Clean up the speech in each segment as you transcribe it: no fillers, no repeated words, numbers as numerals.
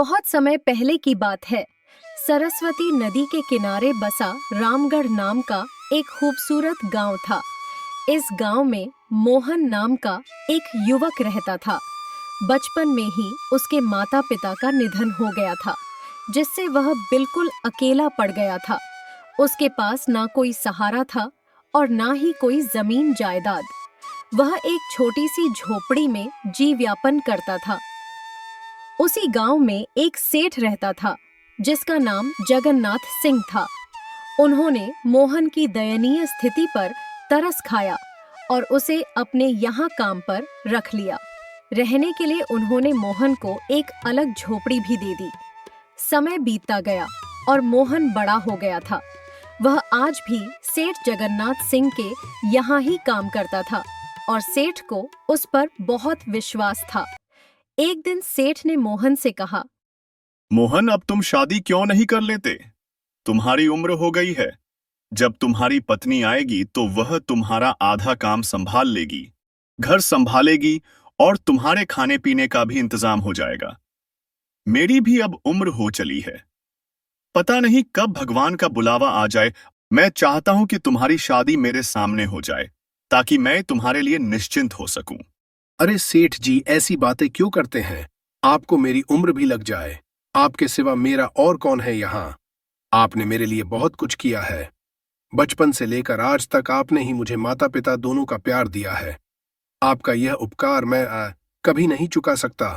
बहुत समय पहले की बात है। सरस्वती नदी के किनारे बसा रामगढ़ नाम का एक खूबसूरत गांव था। इस गांव में मोहन नाम का एक युवक रहता था। बचपन में ही उसके माता पिता का निधन हो गया था, जिससे वह बिल्कुल अकेला पड़ गया था। उसके पास ना कोई सहारा था और ना ही कोई जमीन जायदाद। वह एक छोटी सी झोपड़ी में जीवन यापन करता था। उसी गांव में एक सेठ रहता था, जिसका नाम जगन्नाथ सिंह था। उन्होंने मोहन की दयनीय स्थिति पर तरस खाया और उसे अपने यहाँ काम पर रख लिया। रहने के लिए उन्होंने मोहन को एक अलग झोपड़ी भी दे दी। समय बीतता गया और मोहन बड़ा हो गया था। वह आज भी सेठ जगन्नाथ सिंह के यहाँ ही काम करता था और सेठ को उस पर बहुत विश्वास था। एक दिन सेठ ने मोहन से कहा, मोहन, अब तुम शादी क्यों नहीं कर लेते? तुम्हारी उम्र हो गई है। जब तुम्हारी पत्नी आएगी तो वह तुम्हारा आधा काम संभाल लेगी, घर संभालेगी और तुम्हारे खाने पीने का भी इंतजाम हो जाएगा। मेरी भी अब उम्र हो चली है। पता नहीं कब भगवान का बुलावा आ जाए। मैं चाहता हूं कि तुम्हारी शादी मेरे सामने हो जाए, ताकि मैं तुम्हारे लिए निश्चिंत हो सकूं। अरे सेठ जी, ऐसी बातें क्यों करते हैं? आपको मेरी उम्र भी लग जाए, आपके सिवा मेरा और कौन है यहाँ? आपने मेरे लिए बहुत कुछ किया है। बचपन से लेकर आज तक आपने ही मुझे माता पिता दोनों का प्यार दिया है। आपका यह उपकार मैं कभी नहीं चुका सकता।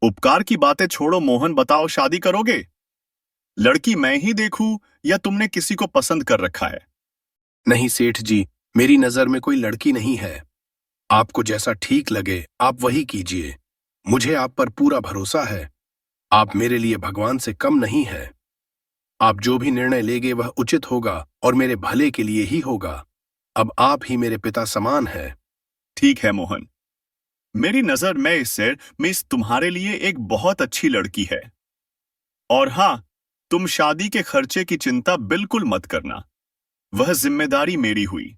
उपकार की बातें छोड़ो मोहन, बताओ, शादी करोगे? लड़की मैं ही देखूं या तुमने किसी को पसंद कर रखा है? नहीं सेठ जी, मेरी नजर में कोई लड़की नहीं है। आपको जैसा ठीक लगे आप वही कीजिए। मुझे आप पर पूरा भरोसा है। आप मेरे लिए भगवान से कम नहीं है। आप जो भी निर्णय लेंगे वह उचित होगा और मेरे भले के लिए ही होगा। अब आप ही मेरे पिता समान हैं। ठीक है मोहन, मेरी नजर में इस तुम्हारे लिए एक बहुत अच्छी लड़की है। और हाँ, तुम शादी के खर्चे की चिंता बिल्कुल मत करना, वह जिम्मेदारी मेरी हुई।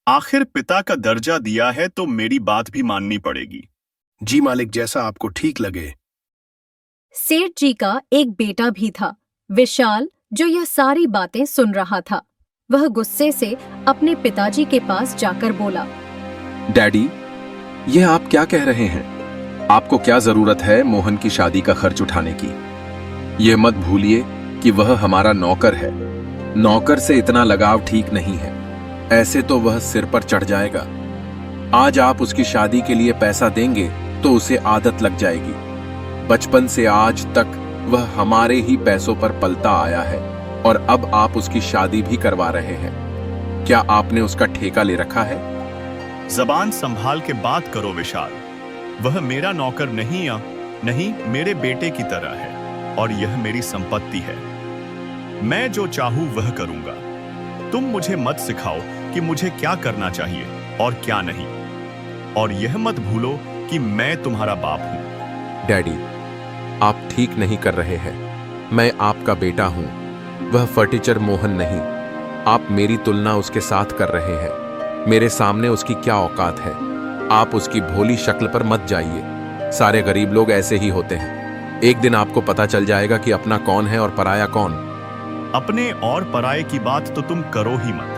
आखिर पिता का दर्जा दिया है तो मेरी बात भी माननी पड़ेगी। जी मालिक, जैसा आपको ठीक लगे। सेठ जी का एक बेटा भी था, विशाल, जो यह सारी बातें सुन रहा था। वह गुस्से से अपने पिताजी के पास जाकर बोला, डैडी, यह आप क्या कह रहे हैं? आपको क्या जरूरत है मोहन की शादी का खर्च उठाने की? यह मत भूलिए कि वह हमारा नौकर है। नौकर से इतना लगाव ठीक नहीं है, ऐसे तो वह सिर पर चढ़ जाएगा। आज आप उसकी शादी के लिए पैसा देंगे तो उसे आदत लग जाएगी। बचपन से आज तक वह हमारे ही पैसों पर पलता आया है और अब आप उसकी शादी भी करवा रहे हैं। क्या आपने उसका ठेका ले रखा है? जबान संभाल के बात करो विशाल। वह मेरा नौकर नहीं, मेरे बेटे की तरह है और यह मेरी संपत्ति है। मैं जो चाहूं वह करूंगा। तुम मुझे मत सिखाओ कि मुझे क्या करना चाहिए और क्या नहीं। और यह मत भूलो कि मैं तुम्हारा बाप हूं। डैडी, आप ठीक नहीं कर रहे हैं। मैं आपका बेटा हूं, वह फर्नीचर मोहन नहीं। आप मेरी तुलना उसके साथ कर रहे हैं। मेरे सामने उसकी क्या औकात है? आप उसकी भोली शक्ल पर मत जाइए। सारे गरीब लोग ऐसे ही होते हैं। एक दिन आपको पता चल जाएगा कि अपना कौन है और पराया कौन। अपने और पराये की बात तो तुम करो ही मत।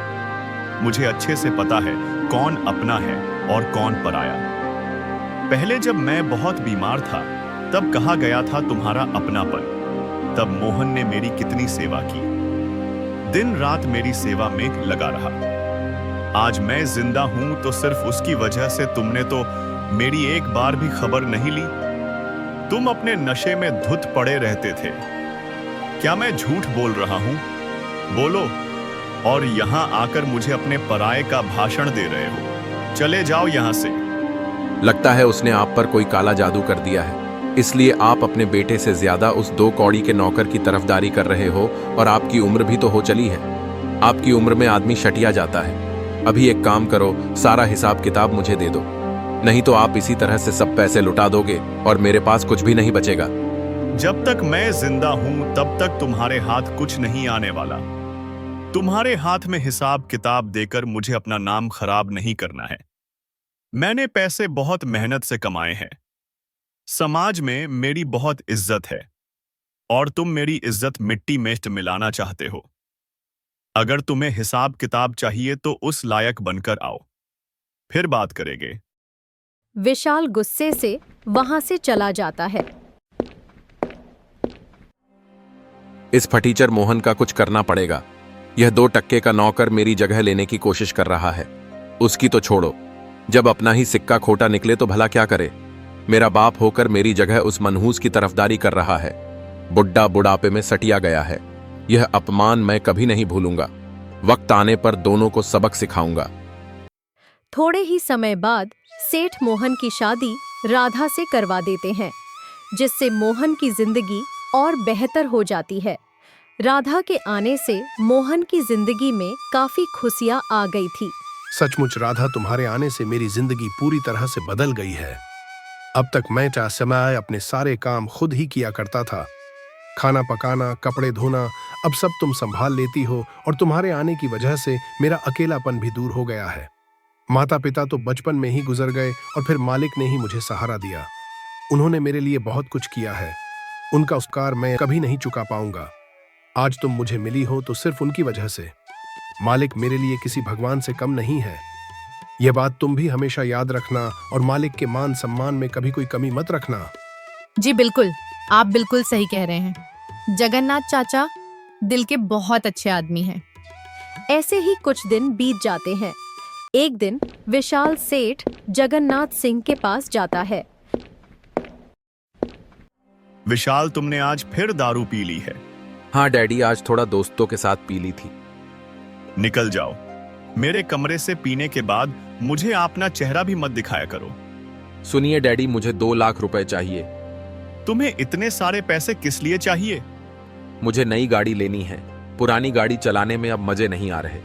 मुझे अच्छे से पता है कौन अपना है और कौन पराया। पहले जब मैं बहुत बीमार था तब कहा गया था तुम्हारा अपनापन। तब मोहन ने मेरी कितनी सेवा की, दिन रात मेरी सेवा में लगा रहा। आज मैं जिंदा हूं तो सिर्फ उसकी वजह से। तुमने तो मेरी एक बार भी खबर नहीं ली। तुम अपने नशे में धुत पड़े रहते थे। क्या मैं झूठ बोल रहा हूं? बोलो। और यहां आकर मुझे अपने पराये का भाषण दे रहे हो। चले जाओ यहां से। लगता है उसने आप पर कोई काला जादू कर दिया है, इसलिए आप अपने बेटे से ज्यादा उस 2 कौड़ी के नौकर की तरफदारी कर रहे हो। और आपकी उम्र भी तो हो चली है। आपकी उम्र में आदमी शटिया जाता है। अभी एक काम करो, सारा हिसाब किताब मुझे दे दो, नहीं तो आप इसी तरह से सब पैसे लुटा दोगे और मेरे पास कुछ भी नहीं बचेगा। जब तक मैं जिंदा हूं तब तक तुम्हारे हाथ कुछ नहीं आने वाला। तुम्हारे हाथ में हिसाब किताब देकर मुझे अपना नाम खराब नहीं करना है। मैंने पैसे बहुत मेहनत से कमाए हैं। समाज में मेरी बहुत इज्जत है और तुम मेरी इज्जत मिट्टी में मिलाना चाहते हो। अगर तुम्हें हिसाब किताब चाहिए तो उस लायक बनकर आओ, फिर बात करेंगे। विशाल गुस्से से वहां से चला जाता है। इस फटीचर मोहन का कुछ करना पड़ेगा। यह 2 टक्के का नौकर मेरी जगह लेने की कोशिश कर रहा है। उसकी तो छोड़ो, जब अपना ही सिक्का खोटा निकले तो भला क्या करे। मेरा बाप होकर मेरी जगह उस मनहूस की तरफदारी कर रहा है। बुड्ढा बुढ़ापे में सटिया गया है। यह अपमान मैं कभी नहीं भूलूंगा। वक्त आने पर दोनों को सबक सिखाऊंगा। थोड़े ही समय बाद सेठ मोहन की शादी राधा से करवा देते हैं, जिससे मोहन की जिंदगी और बेहतर हो जाती है। राधा के आने से मोहन की जिंदगी में काफी खुशियां आ गई थी। सचमुच राधा, तुम्हारे आने से मेरी जिंदगी पूरी तरह से बदल गई है। अब तक मैं चाह समय अपने सारे काम खुद ही किया करता था। खाना पकाना, कपड़े धोना, अब सब तुम संभाल लेती हो और तुम्हारे आने की वजह से मेरा अकेलापन भी दूर हो गया है। माता पिता तो बचपन में ही गुजर गए और फिर मालिक ने ही मुझे सहारा दिया। उन्होंने मेरे लिए बहुत कुछ किया है। उनका उपकार मैं कभी नहीं चुका पाऊंगा। आज तुम मुझे मिली हो तो सिर्फ उनकी वजह से। मालिक मेरे लिए किसी भगवान से कम नहीं है। यह बात तुम भी हमेशा याद रखना और मालिक के मान सम्मान में कभी कोई कमी मत रखना। जी बिल्कुल, आप बिल्कुल सही कह रहे हैं। जगन्नाथ चाचा दिल के बहुत अच्छे आदमी हैं। ऐसे ही कुछ दिन बीत जाते हैं। एक दिन विशाल सेठ जगन्नाथ सिंह के पास जाता है। विशाल, तुमने आज फिर दारू पी ली है। हाँ डैडी, आज थोड़ा दोस्तों के साथ पी ली थी। निकल जाओ। मेरे कमरे से पीने के बाद मुझे अपना चेहरा भी मत दिखाया करो। सुनिए डैडी, मुझे 2 लाख रुपए चाहिए। तुम्हें इतने सारे पैसे किस लिए चाहिए? मुझे नई गाड़ी लेनी है। पुरानी गाड़ी चलाने में अब मजे नहीं आ रहे।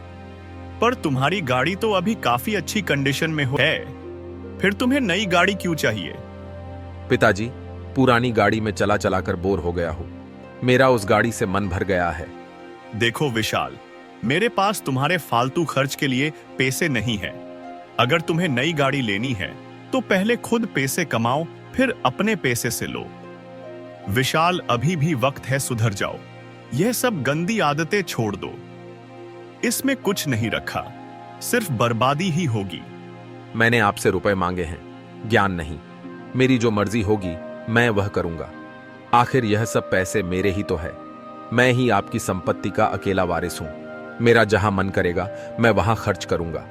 पर तुम्हारी गाड़ी तो अभी काफी अच्छी कंडीशन में है, फिर तुम्हें नई गाड़ी क्यों चाहिए? पिताजी, पुरानी गाड़ी में चला चला कर बोर हो गया हूँ। मेरा उस गाड़ी से मन भर गया है। देखो विशाल, मेरे पास तुम्हारे फालतू खर्च के लिए पैसे नहीं है। अगर तुम्हें नई गाड़ी लेनी है तो पहले खुद पैसे कमाओ, फिर अपने पैसे से लो। विशाल, अभी भी वक्त है, सुधर जाओ। यह सब गंदी आदतें छोड़ दो। इसमें कुछ नहीं रखा, सिर्फ बर्बादी ही होगी। मैंने आपसे रुपए मांगे हैं, ज्ञान नहीं। मेरी जो मर्जी होगी मैं वह करूंगा। आखिर यह सब पैसे मेरे ही तो है। मैं ही आपकी संपत्ति का अकेला वारिस हूं। मेरा जहां मन करेगा मैं वहां खर्च करूंगा।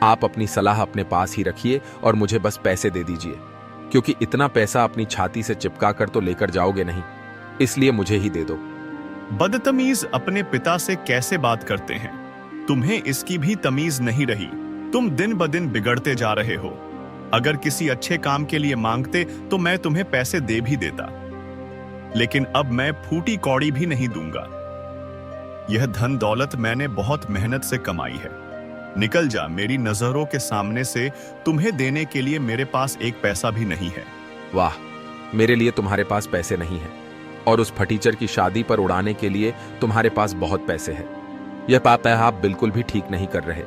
आप अपनी सलाह अपने पास ही रखिए और मुझे बस पैसे दे दीजिए, क्योंकि इतना पैसा अपनी छाती से चिपका कर तो लेकर जाओगे नहीं, इसलिए मुझे ही दे दो। बदतमीज अपने पिता से कैसे बात करते हैं? तुम्हें इसकी भी तमीज नहीं रही। तुम दिन ब दिन बिगड़ते जा रहे हो। अगर किसी अच्छे काम के लिए मांगते तो मैं तुम्हें पैसे दे भी देता, लेकिन अब मैं फूटी कौड़ी भी नहीं दूंगा। यह धन दौलत मैंने बहुत मेहनत से कमाई है। निकल जा मेरी नजरों के सामने से। तुम्हें देने के लिए मेरे पास एक पैसा भी नहीं है। वाह, मेरे लिए तुम्हारे पास पैसे नहीं है और उस फटीचर की शादी पर उड़ाने के लिए तुम्हारे पास बहुत पैसे हैं। यह बात आप बिल्कुल भी ठीक नहीं कर रहे।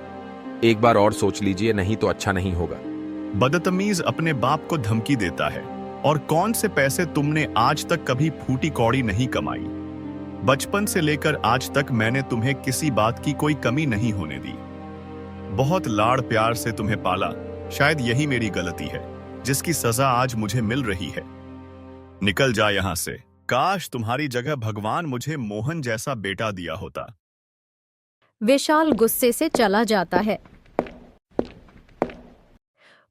एक बार और सोच लीजिए, नहीं तो अच्छा नहीं होगा। बदतमीज अपने बाप को धमकी देता है। और कौन से पैसे तुमने आज तक कभी फूटी कौड़ी नहीं कमाई? बचपन से लेकर आज तक मैंने तुम्हें किसी बात की कोई कमी नहीं होने दी। बहुत लाड़ प्यार से तुम्हें पाला। शायद यही मेरी गलती है, जिसकी सजा आज मुझे मिल रही है। निकल जा यहां से। काश तुम्हारी जगह भगवान मुझे मोहन जैसा बेटा दिया होता। विशाल गुस्से से चला जाता है।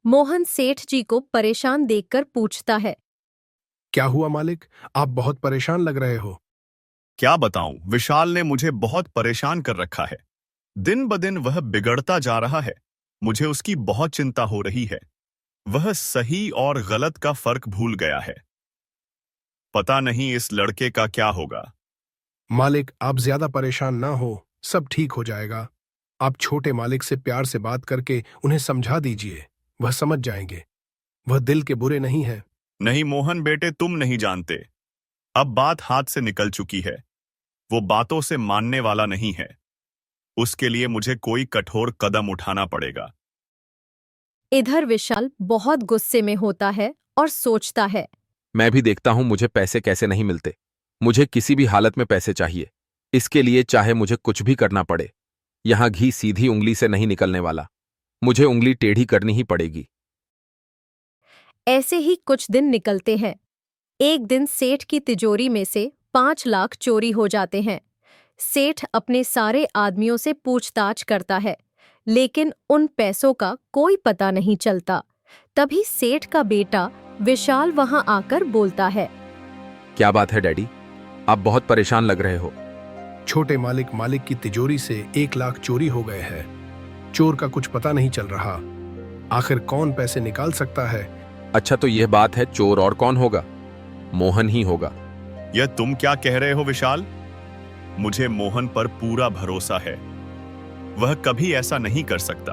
मोहन सेठ जी को परेशान देखकर पूछता है, क्या हुआ मालिक? आप बहुत परेशान लग रहे हो। क्या बताऊं, विशाल ने मुझे बहुत परेशान कर रखा है। दिन ब दिन वह बिगड़ता जा रहा है। मुझे उसकी बहुत चिंता हो रही है। वह सही और गलत का फर्क भूल गया है। पता नहीं इस लड़के का क्या होगा। मालिक, आप ज्यादा परेशान ना हो, सब ठीक हो जाएगा। आप छोटे मालिक से प्यार से बात करके उन्हें समझा दीजिए, वह समझ जाएंगे। वह दिल के बुरे नहीं है। नहीं मोहन बेटे, तुम नहीं जानते। अब बात हाथ से निकल चुकी है। वो बातों से मानने वाला नहीं है। उसके लिए मुझे कोई कठोर कदम उठाना पड़ेगा। इधर विशाल बहुत गुस्से में होता है और सोचता है, मैं भी देखता हूं मुझे पैसे कैसे नहीं मिलते। मुझे किसी भी हालत में पैसे चाहिए, इसके लिए चाहे मुझे कुछ भी करना पड़े। यहां घी सीधी उंगली से नहीं निकलने वाला, मुझे उंगली टेढ़ी करनी ही पड़ेगी। ऐसे ही कुछ दिन निकलते हैं। एक दिन सेठ की तिजोरी में से 5 लाख चोरी हो जाते हैं। सेठ अपने सारे आदमियों से पूछताछ करता है, लेकिन उन पैसों का कोई पता नहीं चलता। तभी सेठ का बेटा विशाल वहां आकर बोलता है। क्या बात है डैडी, आप बहुत परेशान लग रहे हो। छोटे मालिक की तिजोरी से 1 लाख चोरी हो गए हैं। चोर का कुछ पता नहीं चल रहा। आखिर कौन पैसे निकाल सकता है? अच्छा तो यह बात है, चोर और कौन होगा? मोहन ही होगा। यह तुम क्या कह रहे हो विशाल? मुझे मोहन पर पूरा भरोसा है, वह कभी ऐसा नहीं कर सकता।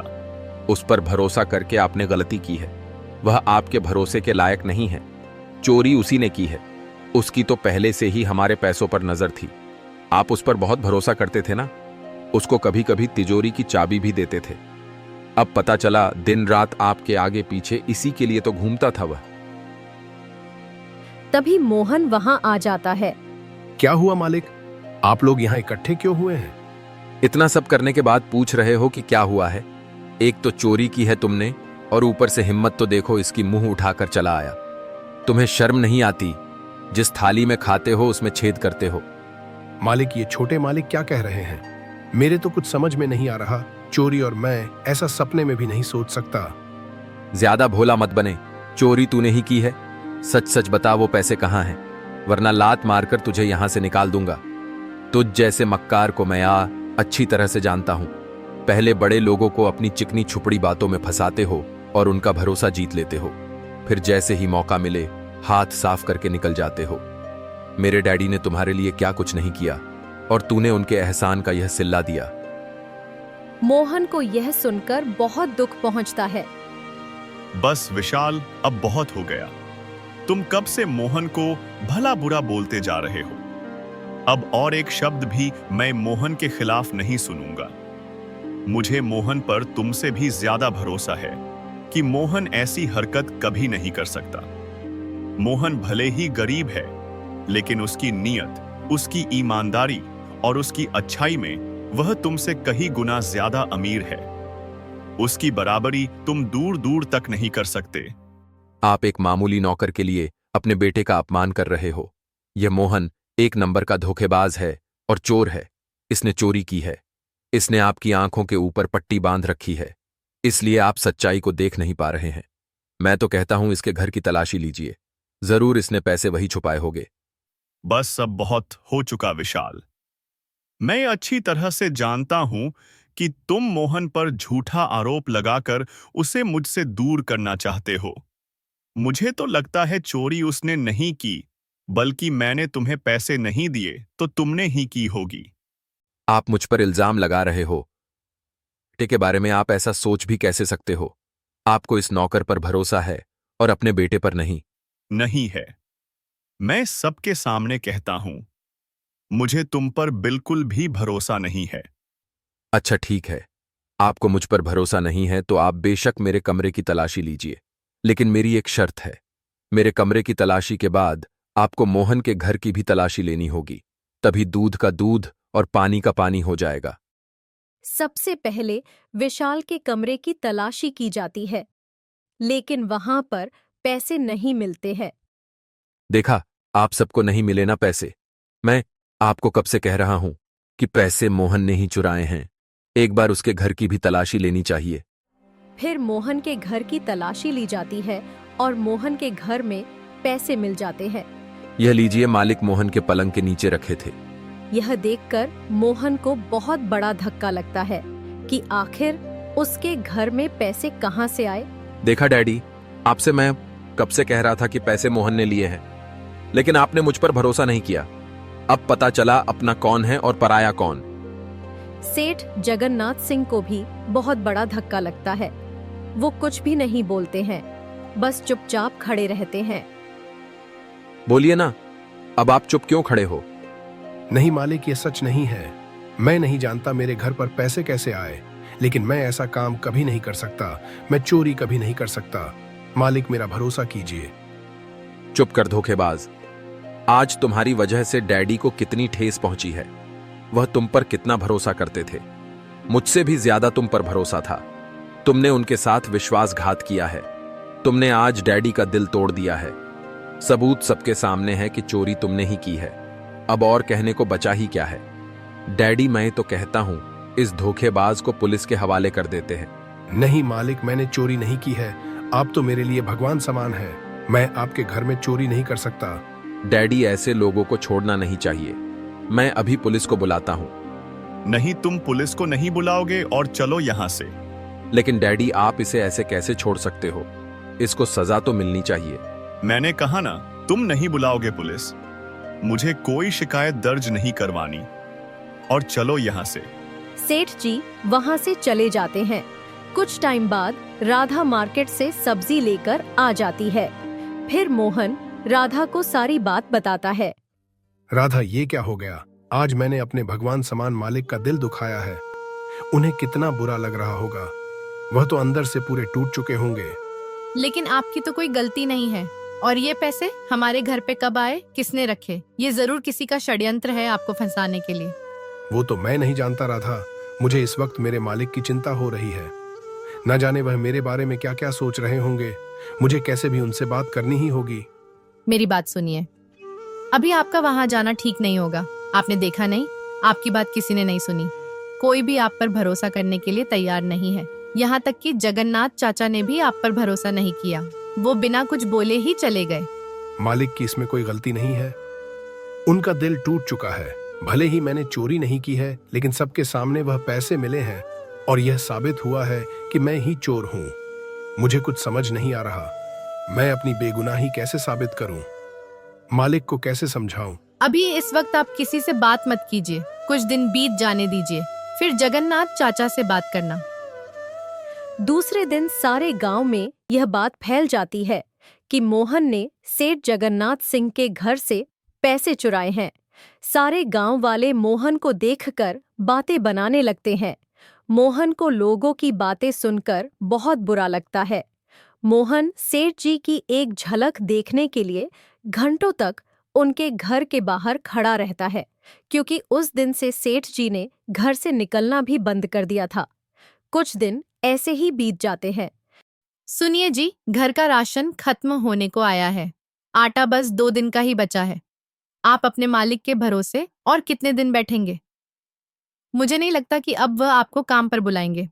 उस पर भरोसा करके आपने गलती की है। वह आपके भरोसे के लायक नहीं है। चोरी उसी ने की है। उसकी तो पहले से ही हमारे पैसों पर नजर थी। आप उस पर बहुत भरोसा करते थे ना। उसको कभी कभी तिजोरी की चाबी भी देते थे। अब पता चला दिन रात आपके आगे पीछे इसी के लिए तो घूमता था वह। तभी मोहन वहां आ जाता है। क्या हुआ मालिक? आप लोग यहाँ इकट्ठे क्यों हुए हैं? इतना सब करने के बाद पूछ रहे हो कि क्या हुआ है? एक तो चोरी की है तुमने, और ऊपर से हिम्मत तो देखो, इसकी मुंह उठाकर चला आया। तुम्हें शर्म नहीं आती? जिस थाली में खाते हो उसमें छेद करते हो। मालिक, ये छोटे मालिक क्या कह रहे हैं? मेरे तो कुछ समझ में नहीं आ रहा। चोरी और मैं ऐसा सपने में भी नहीं सोच सकता। ज्यादा भोला मत बने। चोरी तूने ही की है। सच सच बता वो पैसे कहाँ हैं, वरना लात मारकर तुझे यहां से निकाल दूंगा। तुझ जैसे मक्कार को मैं अच्छी तरह से जानता हूं। पहले बड़े लोगों को अपनी चिकनी छुपड़ी बातों में फंसाते हो और उनका भरोसा जीत लेते हो, फिर जैसे ही मौका मिले हाथ साफ करके निकल जाते हो। मेरे डैडी ने तुम्हारे लिए क्या कुछ नहीं किया, और तूने उनके एहसान का यह सिल्ला दिया। मोहन को यह सुनकर बहुत दुख पहुंचता है। बस विशाल, अब बहुत हो गया। तुम कब से मोहन को भला बुरा बोलते जा रहे हो। अब और एक शब्द भी मैं मोहन के खिलाफ नहीं सुनूंगा। मुझे मोहन पर तुमसे भी ज्यादा भरोसा है कि मोहन ऐसी हरकत कभी नहीं कर सकता। मोहन भले ही गरीब है, लेकिन उसकी नीयत, उसकी ईमानदारी और उसकी अच्छाई में वह तुमसे कहीं गुना ज्यादा अमीर है। उसकी बराबरी तुम दूर दूर तक नहीं कर सकते। आप एक मामूली नौकर के लिए अपने बेटे का अपमान कर रहे हो। यह मोहन एक नंबर का धोखेबाज है और चोर है। इसने चोरी की है। इसने आपकी आंखों के ऊपर पट्टी बांध रखी है, इसलिए आप सच्चाई को देख नहीं पा रहे हैं। मैं तो कहता हूं इसके घर की तलाशी लीजिए, जरूर इसने पैसे वही छुपाए होंगे। बस सब बहुत हो चुका विशाल। मैं अच्छी तरह से जानता हूं कि तुम मोहन पर झूठा आरोप लगाकर उसे मुझसे दूर करना चाहते हो। मुझे तो लगता है चोरी उसने नहीं की, बल्कि मैंने तुम्हें पैसे नहीं दिए तो तुमने ही की होगी। आप मुझ पर इल्जाम लगा रहे हो। बेटे के बारे में आप ऐसा सोच भी कैसे सकते हो? आपको इस नौकर पर भरोसा है और अपने बेटे पर नहीं। नहीं है। मैं सबके सामने कहता हूं, मुझे तुम पर बिल्कुल भी भरोसा नहीं है। अच्छा ठीक है, आपको मुझ पर भरोसा नहीं है तो आप बेशक मेरे कमरे की तलाशी लीजिए, लेकिन मेरी एक शर्त है। मेरे कमरे की तलाशी के बाद आपको मोहन के घर की भी तलाशी लेनी होगी, तभी दूध का दूध और पानी का पानी हो जाएगा। सबसे पहले विशाल के कमरे की तलाशी की जाती है, लेकिन वहां पर पैसे नहीं मिलते हैं। देखा, आप सबको नहीं मिले ना पैसे। मैं आपको कब से कह रहा हूं कि पैसे मोहन ने ही चुराए हैं। एक बार उसके घर की भी तलाशी लेनी चाहिए। फिर मोहन के घर की तलाशी ली जाती है और मोहन के घर में पैसे मिल जाते हैं। यह लीजिए, मालिक मोहन के पलंग के नीचे रखे थे। यह देखकर मोहन को बहुत बड़ा धक्का लगता है कि आखिर उसके घर में पैसे कहां से आए। देखा डैडी, आपसे मैं कब से कह रहा था कि पैसे मोहन ने लिए हैं, लेकिन आपने मुझ पर भरोसा नहीं किया। अब पता चला अपना कौन है और पराया कौन। सेठ जगन्नाथ सिंह को भी बहुत बड़ा धक्का लगता है। वो कुछ भी नहीं बोलते हैं, बस चुपचाप खड़े रहते हैं। बोलिए ना, अब आप चुप क्यों खड़े हो? नहीं मालिक, ये सच नहीं है। मैं नहीं जानता मेरे घर पर पैसे कैसे आए, लेकिन मैं ऐसा काम कभी नहीं कर सकता। मैं चोरी कभी नहीं कर सकता। मालिक, मेरा भरोसा कीजिए। चुप कर धोखेबाज। आज तुम्हारी वजह से डैडी को कितनी ठेस पहुंची है। वह तुम पर कितना भरोसा करते थे। मुझसे भी ज्यादा तुम पर भरोसा था। तुमने उनके साथ विश्वासघात किया है। तुमने आज डैडी का दिल तोड़ दिया है। सबूत सबके सामने है कि चोरी तुमने ही की है। अब और कहने को बचा ही क्या है। डैडी, मैं तो कहता हूं इस धोखेबाज को पुलिस के हवाले कर देते हैं। नहीं मालिक, मैंने चोरी नहीं की है। आप तो मेरे लिए भगवान समान है। मैं आपके घर में चोरी नहीं कर सकता। डैडी, ऐसे लोगों को छोड़ना नहीं चाहिए। मैं अभी पुलिस को बुलाता हूं। नहीं, तुम पुलिस को नहीं बुलाओगे और चलो यहां से। लेकिन डैडी, आप इसे ऐसे कैसे छोड़ सकते हो? इसको सजा तो मिलनी चाहिए। मैंने कहा ना, तुम नहीं बुलाओगे पुलिस। मुझे कोई शिकायत दर्ज नहीं करवानी और चलो यहां से। सेठ जी वहां से चले जाते हैं। कुछ टाइम बाद राधा मार्केट से सब्जी लेकर आ जाती है। फिर मोहन राधा को सारी बात बताता है। राधा, ये क्या हो गया? आज मैंने अपने भगवान समान मालिक का दिल दुखाया है। उन्हें कितना बुरा लग रहा होगा। वह तो अंदर से पूरे टूट चुके होंगे। लेकिन आपकी तो कोई गलती नहीं है। और ये पैसे हमारे घर पे कब आए, किसने रखे? ये जरूर किसी का षड्यंत्र है आपको फंसाने के लिए। वो तो मैं नहीं जानता राधा। मुझे इस वक्त मेरे मालिक की चिंता हो रही है। न जाने वह मेरे बारे में क्या क्या सोच रहे होंगे। मुझे कैसे भी उनसे बात करनी ही होगी। मेरी बात सुनिए, अभी आपका वहां जाना ठीक नहीं होगा। आपने देखा नहीं, आपकी बात किसी ने नहीं सुनी। कोई भी आप पर भरोसा करने के लिए तैयार नहीं है। यहाँ तक कि जगन्नाथ चाचा ने भी आप पर भरोसा नहीं किया। वो बिना कुछ बोले ही चले गए। मालिक की इसमें कोई गलती नहीं है। उनका दिल टूट चुका है। भले ही मैंने चोरी नहीं की है, लेकिन सबके सामने वह पैसे मिले हैं और यह साबित हुआ है कि मैं ही चोर हूँ। मुझे कुछ समझ नहीं आ रहा। मैं अपनी बेगुनाही कैसे साबित करूं? मालिक को कैसे समझाऊं? अभी इस वक्त आप किसी से बात मत कीजिए। कुछ दिन बीत जाने दीजिए, फिर जगन्नाथ चाचा से बात करना। दूसरे दिन सारे गांव में यह बात फैल जाती है कि मोहन ने सेठ जगन्नाथ सिंह के घर से पैसे चुराए हैं। सारे गांव वाले मोहन को देखकर बातें बनाने लगते हैं। मोहन को लोगों की बातें सुनकर बहुत बुरा लगता है। मोहन सेठ जी की एक झलक देखने के लिए घंटों तक उनके घर के बाहर खड़ा रहता है, क्योंकि उस दिन से सेठ जी ने घर से निकलना भी बंद कर दिया था। कुछ दिन ऐसे ही बीत जाते हैं। सुनिए जी, घर का राशन खत्म होने को आया है। आटा बस 2 दिन का ही बचा है। आप अपने मालिक के भरोसे और कितने दिन बैठेंगे? मुझे नहीं लगता कि अब वह आपको काम पर बुलाएंगे।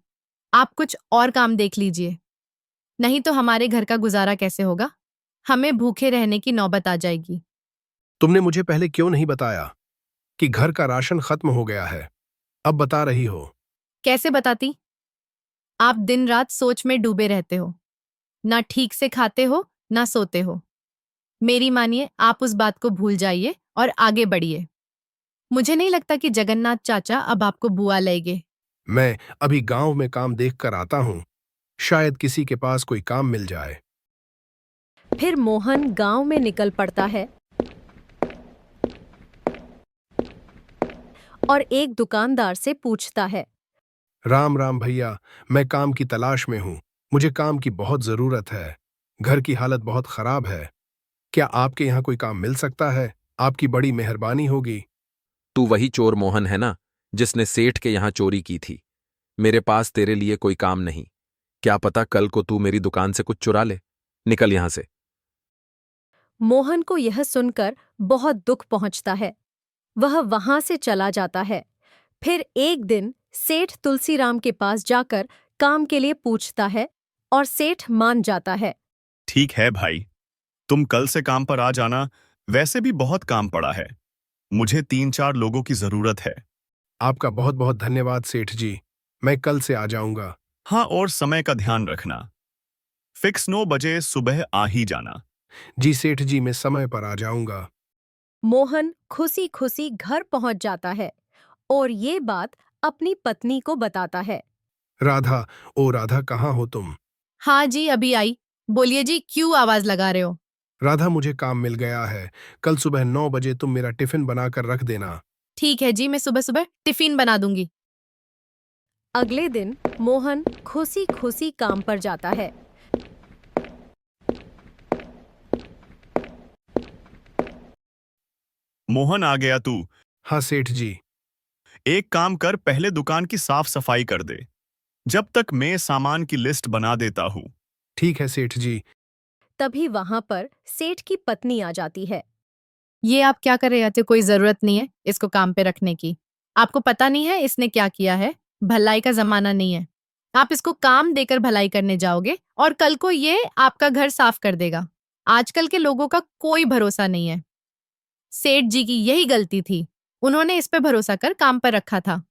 आप कुछ और काम देख लीजिए, नहीं तो हमारे घर का गुजारा कैसे होगा? हमें भूखे रहने की नौबत आ जाएगी। तुमने मुझे पहले क्यों नहीं बताया कि घर का राशन खत्म हो गया है? अब बता रही हो। कैसे बताती? आप दिन रात सोच में डूबे रहते हो। ना ठीक से खाते हो, ना सोते हो। मेरी मानिए, आप उस बात को भूल जाइए और आगे बढ़िए। मुझे नहीं लगता कि जगन्नाथ चाचा अब आपको बुआ लेंगे। मैं अभी गांव में काम देख कर आता हूँ। शायद किसी के पास कोई काम मिल जाए। फिर मोहन गांव में निकल पड़ता है और एक दुकानदार से पूछता है। राम राम भैया, मैं काम की तलाश में हूँ। मुझे काम की बहुत जरूरत है। घर की हालत बहुत खराब है। क्या आपके यहाँ कोई काम मिल सकता है? आपकी बड़ी मेहरबानी होगी। तू वही चोर मोहन है ना, जिसने सेठ के यहाँ चोरी की थी? मेरे पास तेरे लिए कोई काम नहीं। क्या पता कल को तू मेरी दुकान से कुछ चुरा ले। निकल यहां से। मोहन को यह सुनकर बहुत दुख पहुंचता है। वह वहां से चला जाता है। फिर एक दिन सेठ तुलसीराम के पास जाकर काम के लिए पूछता है और सेठ मान जाता है। ठीक है भाई, तुम कल से काम पर आ जाना। वैसे भी बहुत काम पड़ा है। मुझे 3-4 लोगों की जरूरत है। आपका बहुत बहुत धन्यवाद सेठ जी। मैं कल से आ जाऊंगा। हाँ, और समय का ध्यान रखना। फिक्स 9 बजे सुबह आ ही जाना। जी सेठ जी, मैं समय पर आ जाऊंगा। मोहन खुशी खुशी घर पहुंच जाता है और ये बात अपनी पत्नी को बताता है। राधा, ओ राधा, कहाँ हो तुम? हाँ जी, अभी आई। बोलिए जी, क्यों आवाज लगा रहे हो? राधा, मुझे काम मिल गया है। कल सुबह 9 बजे तुम मेरा टिफिन बनाकर रख देना। ठीक है जी, मैं सुबह सुबह टिफिन बना दूंगी। अगले दिन मोहन खुशी खुशी काम पर जाता है। मोहन आ गया तू। हाँ सेठ जी। एक काम कर, पहले दुकान की साफ सफाई कर दे, जब तक मैं सामान की लिस्ट बना देता हूँ। ठीक है सेठ जी। तभी वहां पर सेठ की पत्नी आ जाती है। ये आप क्या कर रहे थे? कोई जरूरत नहीं है इसको काम पे रखने की। आपको पता नहीं है इसने क्या किया है? भलाई का जमाना नहीं है। आप इसको काम देकर भलाई करने जाओगे और कल को ये आपका घर साफ कर देगा। आजकल के लोगों का कोई भरोसा नहीं है। सेठ जी की यही गलती थी। उन्होंने इस पे भरोसा कर काम पर रखा था।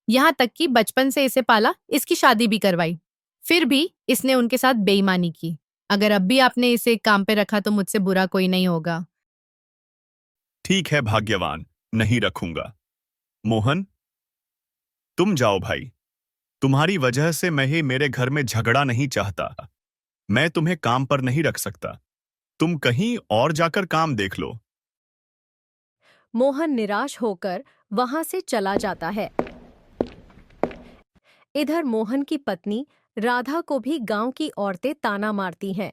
यहाँ तक कि बचपन से इसे पाला, इसकी शादी भी करवाई। फिर भी इसने उनके साथ बेईमानी की। अगर अब भी आपने इसे काम पे रखा तो मुझसे बुरा कोई नहीं होगा। ठीक है भाग्यवान, नहीं रखूंगा। मोहन, तुम जाओ भाई। तुम्हारी वजह से मैं ही मेरे घर में झगड़ा नहीं चाहता। मैं तुम्हें काम पर नहीं रख सकता। तुम कहीं और जाकर काम देख लो। मोहन निराश होकर वहां से चला जाता है। इधर मोहन की पत्नी राधा को भी गांव की औरतें ताना मारती हैं।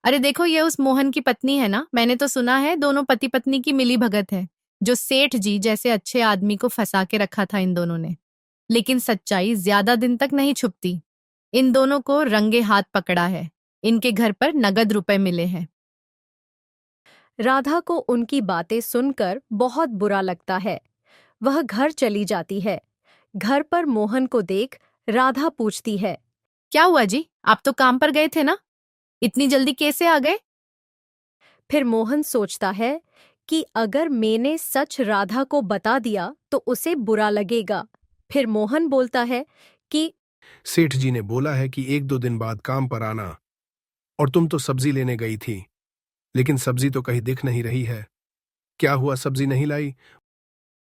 अरे देखो, ये उस मोहन की पत्नी है ना। मैंने तो सुना है दोनों पति पत्नी की मिली भगत है, जो सेठ जी जैसे अच्छे आदमी को फंसा के रखा था इन दोनों ने। लेकिन सच्चाई ज्यादा दिन तक नहीं छुपती। इन दोनों को रंगे हाथ पकड़ा है। इनके घर पर नगद रुपए मिले हैं। राधा को उनकी बातें सुनकर बहुत बुरा लगता है। वह घर चली जाती है। घर पर मोहन को देख राधा पूछती है, क्या हुआ जी? आप तो काम पर गए थे ना, इतनी जल्दी कैसे आ गए? फिर मोहन सोचता है कि अगर मैंने सच राधा को बता दिया तो उसे बुरा लगेगा। फिर मोहन बोलता है कि सेठ जी ने बोला है कि 1-2 दिन बाद काम पर आना। और तुम तो सब्जी लेने गई थी, लेकिन सब्जी तो कहीं दिख नहीं रही है। क्या हुआ, सब्जी नहीं लाई?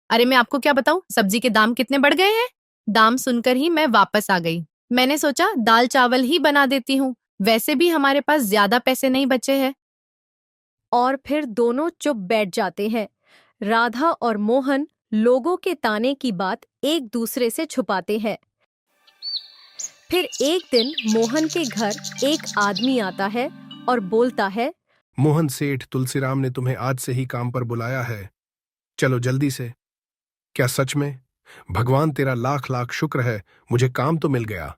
अरे मैं आपको क्या बताऊं, सब्जी के दाम कितने बढ़ गए हैं। दाम सुनकर ही मैं वापस आ गई। मैंने सोचा दाल चावल ही बना देती हूँ। वैसे भी हमारे पास ज्यादा पैसे नहीं बचे हैं। और फिर दोनों चुप बैठ जाते हैं। राधा और मोहन लोगों के ताने की बात एक दूसरे से छुपाते हैं। फिर एक दिन मोहन के घर एक आदमी आता है और बोलता है, मोहन, सेठ तुलसीराम ने तुम्हें आज से ही काम पर बुलाया है। चलो जल्दी से। क्या सच में? भगवान तेरा लाख लाख शुक्र है, मुझे काम तो मिल गया।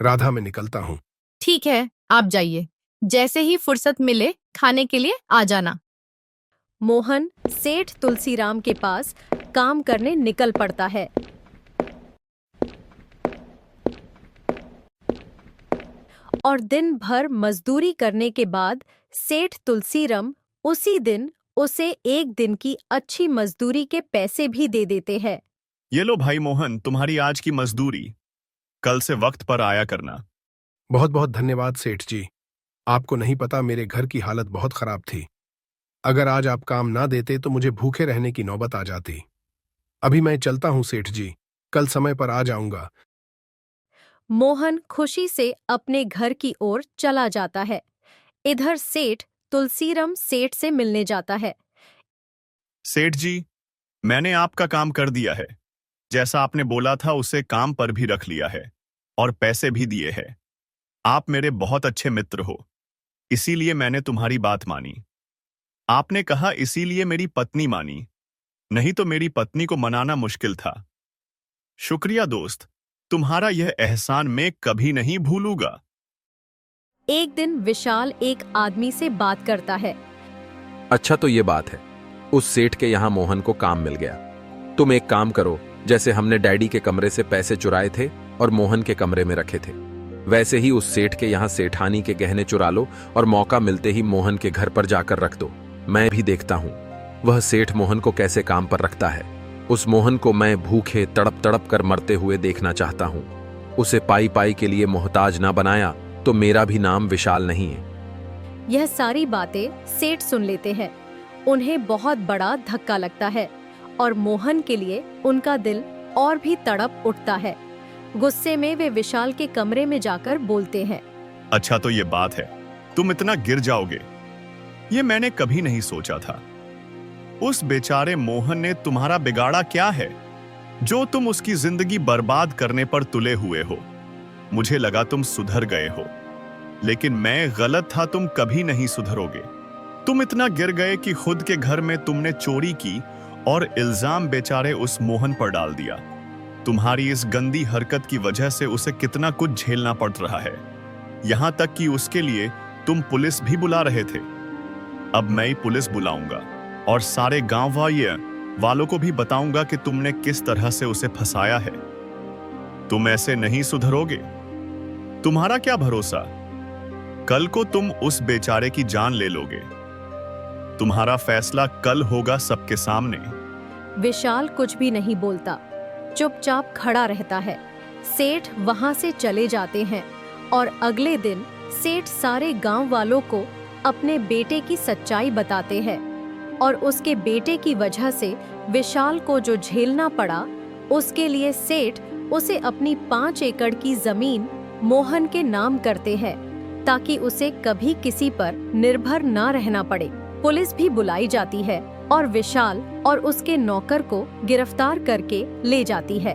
राधा, मैं निकलता हूँ। ठीक है, आप जाइए। जैसे ही फुर्सत मिले खाने के लिए आ जाना। मोहन सेठ तुलसीराम के पास काम करने निकल पड़ता है। और दिन भर मजदूरी करने के बाद सेठ तुलसीराम उसी दिन उसे 1 दिन की अच्छी मजदूरी के पैसे भी दे देते हैं। ये लो भाई मोहन, तुम्हारी आज की मजदूरी। कल से वक्त पर आया करना। बहुत बहुत धन्यवाद सेठ जी। आपको नहीं पता, मेरे घर की हालत बहुत खराब थी। अगर आज आप काम ना देते तो मुझे भूखे रहने की नौबत आ जाती। अभी मैं चलता हूँ सेठ जी, कल समय पर आ जाऊंगा। मोहन खुशी से अपने घर की ओर चला जाता है। इधर सेठ तुलसीराम सेठ से मिलने जाता है। सेठ जी, मैंने आपका काम कर दिया है। जैसा आपने बोला था उसे काम पर भी रख लिया है और पैसे भी दिए हैं। आप मेरे बहुत अच्छे मित्र हो, इसीलिए मैंने तुम्हारी बात मानी। आपने कहा इसीलिए मेरी पत्नी मानी, नहीं तो मेरी पत्नी को मनाना मुश्किल था। शुक्रिया दोस्त, तुम्हारा यह एहसान मैं कभी नहीं भूलूंगा। एक दिन विशाल एक आदमी से बात करता है। अच्छा, तो ये बात है। उस सेठ के यहाँ मोहन को काम मिल गया। तुम एक काम करो, जैसे हमने डैडी के कमरे से पैसे चुराए थे और मोहन के कमरे में रखे थे, वैसे ही उस सेठ के यहाँ सेठानी के गहने चुरा लो और मौका मिलते ही मोहन के घर पर जाकर रख दो। मैं भी देखता हूँ वह सेठ मोहन को कैसे काम पर रखता है। उस मोहन को मैं भूखे तड़प तड़प कर मरते हुए देखना चाहता हूँ। उसे पाई पाई के लिए मोहताज ना बनाया तो मेरा भी नाम विशाल नहीं है। यह सारी बातें सेठ सुन लेते हैं। उन्हें बहुत बड़ा धक्का लगता है और मोहन के लिए उनका दिल और भी तड़प उठता है। गुस्से में वे विशाल के कमरे में जाकर बोलते हैं, अच्छा तो ये बात है, तुम इतना गिर जाओगे, ये मैंने कभी नहीं सोचा था। उस बेचारे मोहन ने तुम्हारा बिगाड़ा क्या है, जो तुम उसकी जिंदगी बर्बाद करने पर तुले हुए हो। मुझे लगा तुम सुधर गए हो, लेकिन मैं गलत था, तुम कभी नहीं सुधरोगे। तुम इतना गिर गए कि खुद के घर में तुमने चोरी की और इल्जाम बेचारे उस मोहन पर डाल दिया। तुम्हारी इस गंदी हरकत की वजह से उसे कितना कुछ झेलना पड़ रहा है, यहां तक कि उसके लिए तुम पुलिस भी बुला रहे थे। अब मैं ही पुलिस बुलाऊंगा और सारे गांव वालों को भी बताऊंगा कि तुमने किस तरह से उसे फंसाया है। तुम ऐसे नहीं सुधरोगे। तुम्हारा क्या भरोसा, कल को तुम उस बेचारे की जान ले लोगे। तुम्हारा फैसला कल होगा सबके सामने। विशाल कुछ भी नहीं बोलता, चुपचाप खड़ा रहता है। सेठ वहां से चले जाते हैं और अगले दिन सेठ सारे गांव वालों को अपने बेटे की सच्चाई बताते हैं और उसके बेटे की वजह से विशाल को जो झेलना पड़ा, उसके लिए सेठ उसे अपनी 5 एकड़ की जमीन मोहन के नाम करते हैं ताकि उसे कभी किसी पर निर्भर ना रहना पड़े। पुलिस भी बुलाई जाती है और विशाल और उसके नौकर को गिरफ्तार करके ले जाती है।